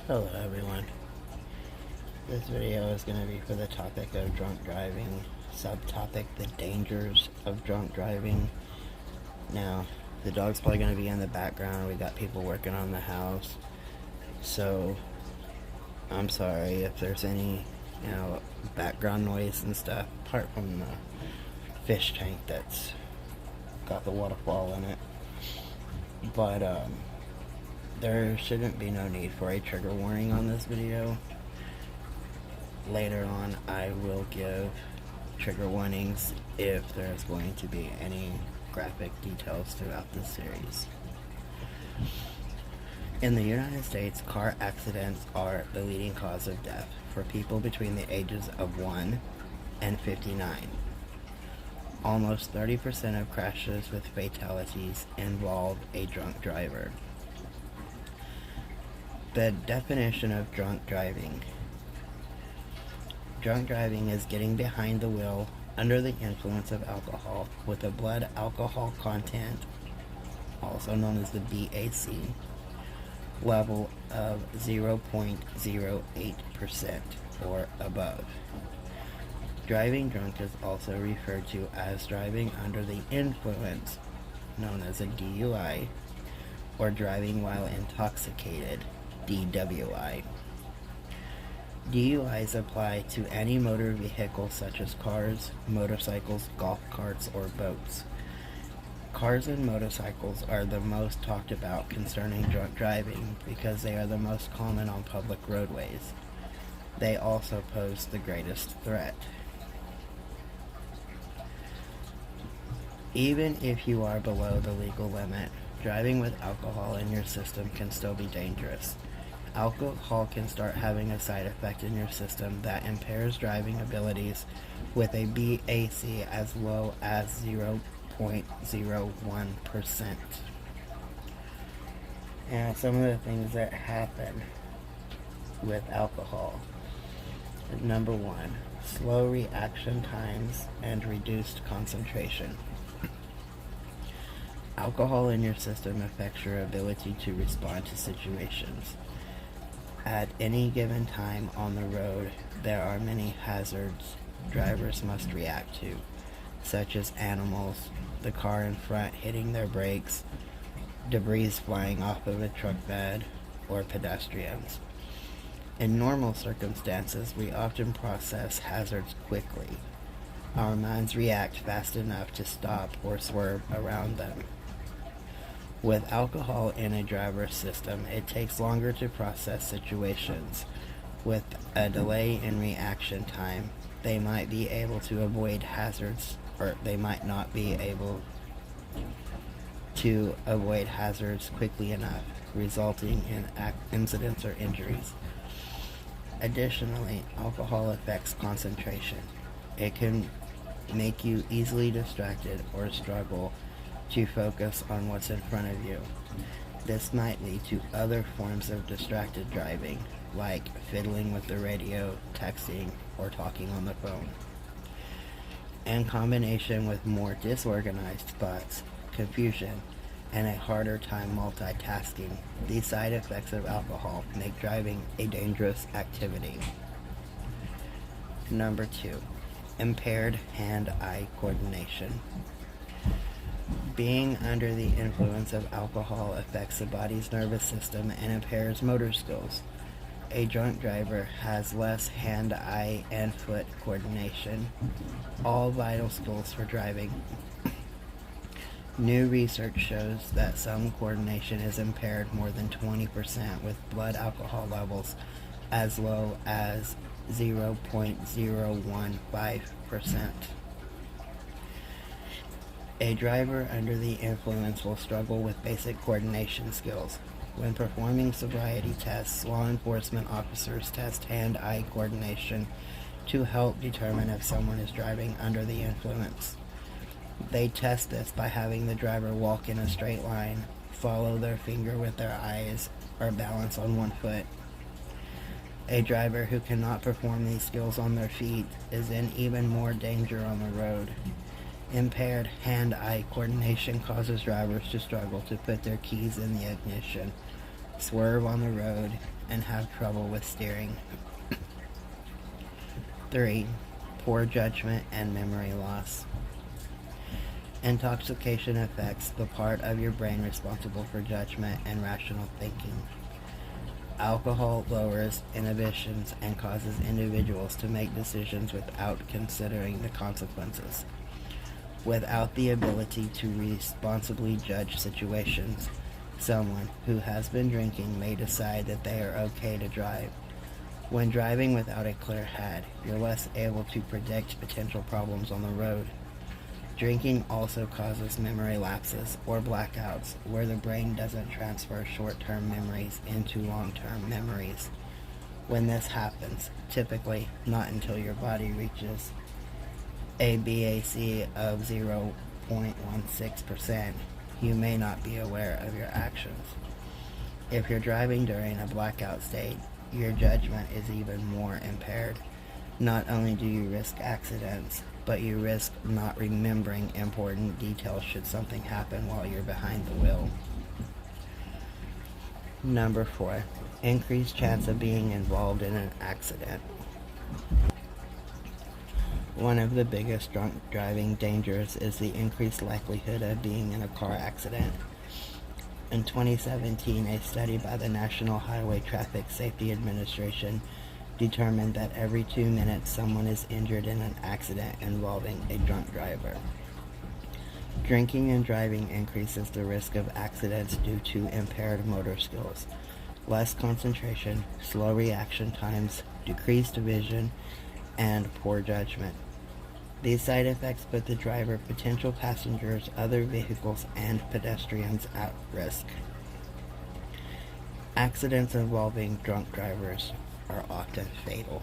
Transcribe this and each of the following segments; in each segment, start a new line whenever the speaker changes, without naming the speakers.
Hello everyone. This video is going to be for the topic of drunk driving, subtopic the dangers of drunk driving. Now, the dog's probably going to be in the background. We got people working on the house. So, I'm sorry if there's any, background noise and stuff, apart from the fish tank that's got the waterfall in it. But, there shouldn't be no need for a trigger warning on this video. Later on, I will give trigger warnings if there's going to be any graphic details throughout this series. In the United States, car accidents are the leading cause of death for people between the ages of 1 and 59. Almost 30% of crashes with fatalities involve a drunk driver. The definition of drunk driving. Drunk driving is getting behind the wheel under the influence of alcohol with a blood alcohol content, also known as the BAC, level of 0.08% or above. Driving drunk is also referred to as driving under the influence, known as a DUI, or driving while intoxicated, DWI. DUIs apply to any motor vehicle such as cars, motorcycles, golf carts, or boats. Cars and motorcycles are the most talked about concerning drunk driving because they are the most common on public roadways. They also pose the greatest threat. Even if you are below the legal limit, driving with alcohol in your system can still be dangerous. Alcohol can start having a side effect in your system that impairs driving abilities with a BAC as low as 0.01%. And some of the things that happen with alcohol. Number 1, slow reaction times and reduced concentration. Alcohol in your system affects your ability to respond to situations. At any given time on the road, there are many hazards drivers must react to, such as animals, the car in front hitting their brakes, debris flying off of a truck bed, or pedestrians. In normal circumstances, we often process hazards quickly. Our minds react fast enough to stop or swerve around them. With alcohol in a driver's system, it takes longer to process situations. With a delay in reaction time, they might be able to avoid hazards, or they might not be able to avoid hazards quickly enough, resulting in incidents or injuries. Additionally, alcohol affects concentration. It can make you easily distracted or struggle to focus on what's in front of you. This might lead to other forms of distracted driving, like fiddling with the radio, texting, or talking on the phone. In combination with more disorganized thoughts, confusion, and a harder time multitasking, these side effects of alcohol make driving a dangerous activity. Number 2, impaired hand-eye coordination. Being under the influence of alcohol affects the body's nervous system and impairs motor skills. A drunk driver has less hand, eye, and foot coordination, all vital skills for driving. New research shows that some coordination is impaired more than 20% with blood alcohol levels as low as 0.015%. A driver under the influence will struggle with basic coordination skills. When performing sobriety tests, law enforcement officers test hand-eye coordination to help determine if someone is driving under the influence. They test this by having the driver walk in a straight line, follow their finger with their eyes, or balance on one foot. A driver who cannot perform these skills on their feet is in even more danger on the road. Impaired hand-eye coordination causes drivers to struggle to put their keys in the ignition swerve on the road, and have trouble with steering. 3. Poor judgment and memory loss. Intoxication affects the part of your brain responsible for judgment and rational thinking. Alcohol lowers inhibitions and causes individuals to make decisions without considering the consequences. Without the ability to responsibly judge situations, someone who has been drinking may decide that they are okay to drive. When driving without a clear head, you're less able to predict potential problems on the road. Drinking also causes memory lapses or blackouts, where the brain doesn't transfer short-term memories into long-term memories. When this happens, typically not until your body reaches a BAC of 0.16%, you may not be aware of your actions. If you're driving during a blackout state, your judgment is even more impaired. Not only do you risk accidents, but you risk not remembering important details should something happen while you're behind the wheel. Number 4. Increased chance of being involved in an accident. One of the biggest drunk driving dangers is the increased likelihood of being in a car accident. In 2017, a study by the National Highway Traffic Safety Administration determined that every 2 minutes someone is injured in an accident involving a drunk driver. Drinking and driving increases the risk of accidents due to impaired motor skills, less concentration, slow reaction times, decreased vision, and poor judgment. These side effects put the driver, potential passengers, other vehicles, and pedestrians at risk. Accidents involving drunk drivers are often fatal.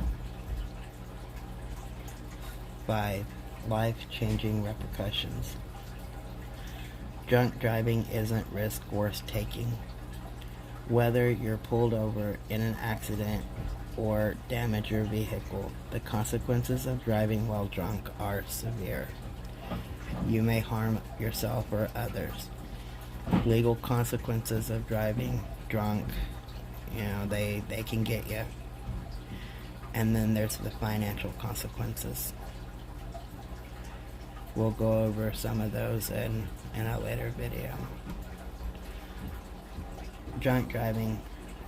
5. Life-changing repercussions. Drunk driving isn't risk worth taking. Whether you're pulled over in an accident or damage your vehicle, the consequences of driving while drunk are severe. You may harm yourself or others. Legal consequences of driving drunk, they can get you. And then there's the financial consequences. We'll go over some of those in a later video. Drunk driving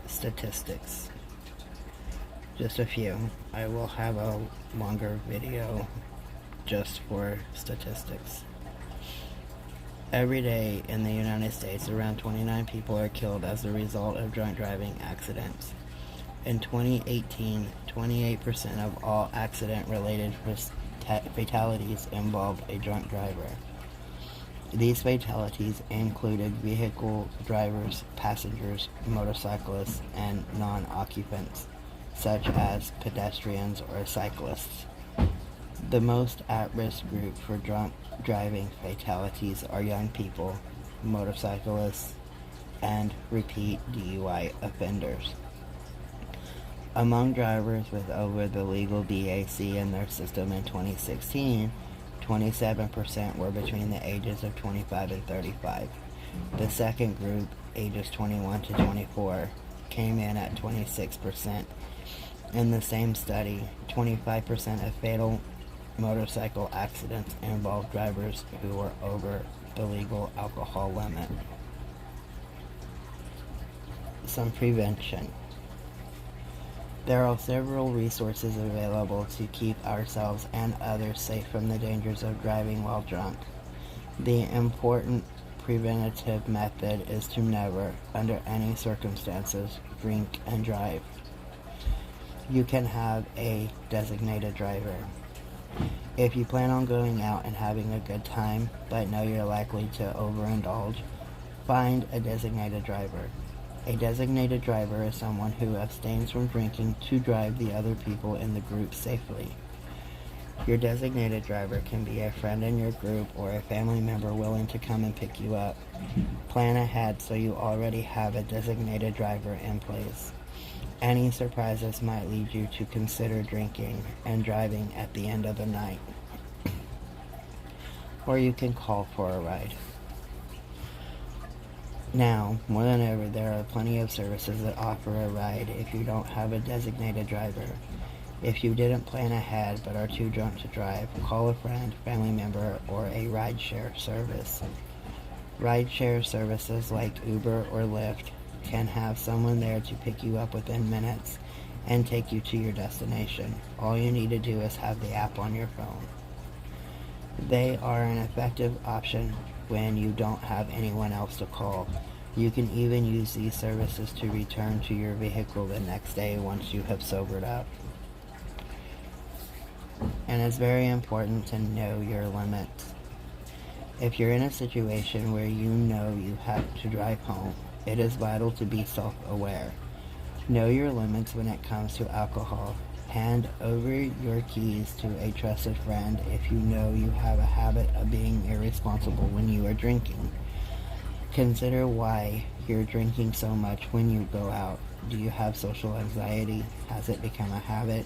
statistics. Just a few. I will have a longer video just for statistics. Every day in the United States, around 29 people are killed as a result of drunk driving accidents. In 2018, 28% of all accident-related fatalities involved a drunk driver. These fatalities included vehicle drivers, passengers, motorcyclists, and non-occupants, such as pedestrians or cyclists. The most at-risk group for drunk driving fatalities are young people, motorcyclists, and repeat DUI offenders. Among drivers with over the legal BAC in their system in 2016, 27% were between the ages of 25 and 35. The second group, ages 21 to 24, came in at 26%. In the same study, 25% of fatal motorcycle accidents involved drivers who were over the legal alcohol limit. Some prevention. There are several resources available to keep ourselves and others safe from the dangers of driving while drunk. The important preventative method is to never, under any circumstances, drink and drive. You can have a designated driver. If you plan on going out and having a good time, but know you're likely to overindulge, find a designated driver. A designated driver is someone who abstains from drinking to drive the other people in the group safely. Your designated driver can be a friend in your group or a family member willing to come and pick you up. Plan ahead so you already have a designated driver in place. Any surprises might lead you to consider drinking and driving at the end of the night. Or you can call for a ride. Now, more than ever, there are plenty of services that offer a ride if you don't have a designated driver. If you didn't plan ahead but are too drunk to drive, call a friend, family member, or a rideshare service. Rideshare services like Uber or Lyft can have someone there to pick you up within minutes and take you to your destination. All you need to do is have the app on your phone. They are an effective option when you don't have anyone else to call. You can even use these services to return to your vehicle the next day once you have sobered up. And it's very important to know your limits. If you're in a situation where you know you have to drive home, it is vital to be self-aware. Know your limits when it comes to alcohol. Hand over your keys to a trusted friend if you know you have a habit of being irresponsible when you are drinking. Consider why you're drinking so much when you go out. Do you have social anxiety? Has it become a habit?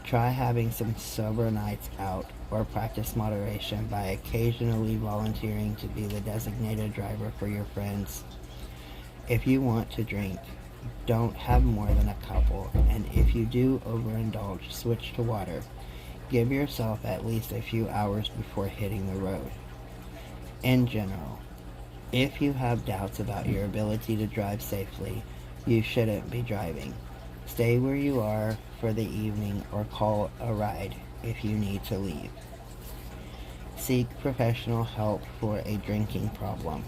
Try having some sober nights out, or practice moderation by occasionally volunteering to be the designated driver for your friends. If you want to drink, don't have more than a couple, and if you do overindulge, switch to water. Give yourself at least a few hours before hitting the road. In general, if you have doubts about your ability to drive safely, you shouldn't be driving. Stay where you are for the evening or call a ride if you need to leave. Seek professional help for a drinking problem.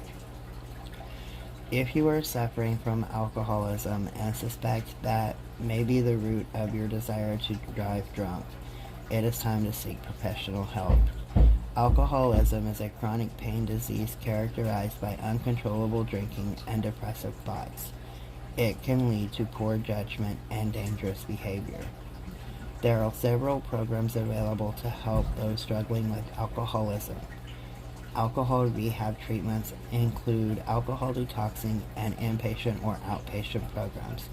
If you are suffering from alcoholism and suspect that may be the root of your desire to drive drunk, it is time to seek professional help. Alcoholism is a chronic pain disease characterized by uncontrollable drinking and depressive thoughts. It can lead to poor judgment and dangerous behavior. There are several programs available to help those struggling with alcoholism. Alcohol rehab treatments include alcohol detoxing and inpatient or outpatient programs.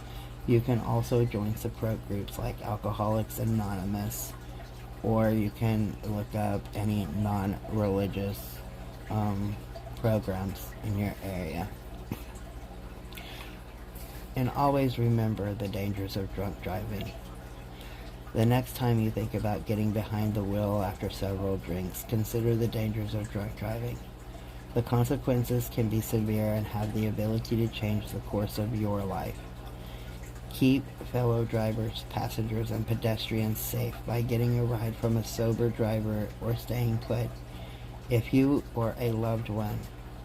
You can also join support groups like Alcoholics Anonymous, or you can look up any non-religious programs in your area. And always remember the dangers of drunk driving. The next time you think about getting behind the wheel after several drinks, consider the dangers of drunk driving. The consequences can be severe and have the ability to change the course of your life. Keep fellow drivers, passengers, and pedestrians safe by getting a ride from a sober driver or staying put. If you or a loved one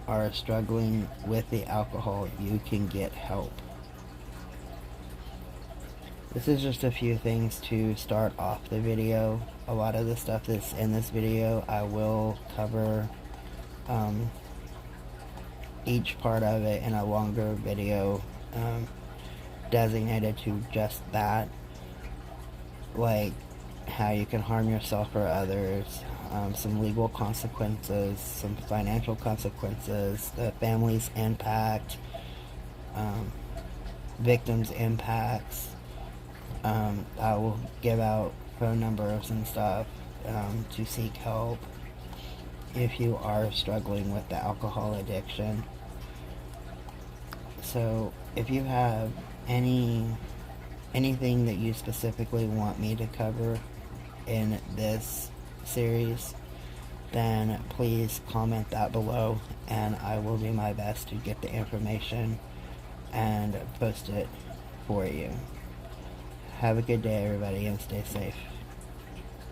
are struggling with the alcohol, you can get help. This is just a few things to start off the video. A lot of the stuff that's in this video, I will cover each part of it in a longer video designated to just that. Like how you can harm yourself or others, some legal consequences, some financial consequences, the family's impact, victims' impacts. I will give out phone numbers and stuff to seek help if you are struggling with the alcohol addiction. So if you have anything that you specifically want me to cover in this series, then please comment that below and I will do my best to get the information and post it for you. Have a good day, everybody, and stay safe.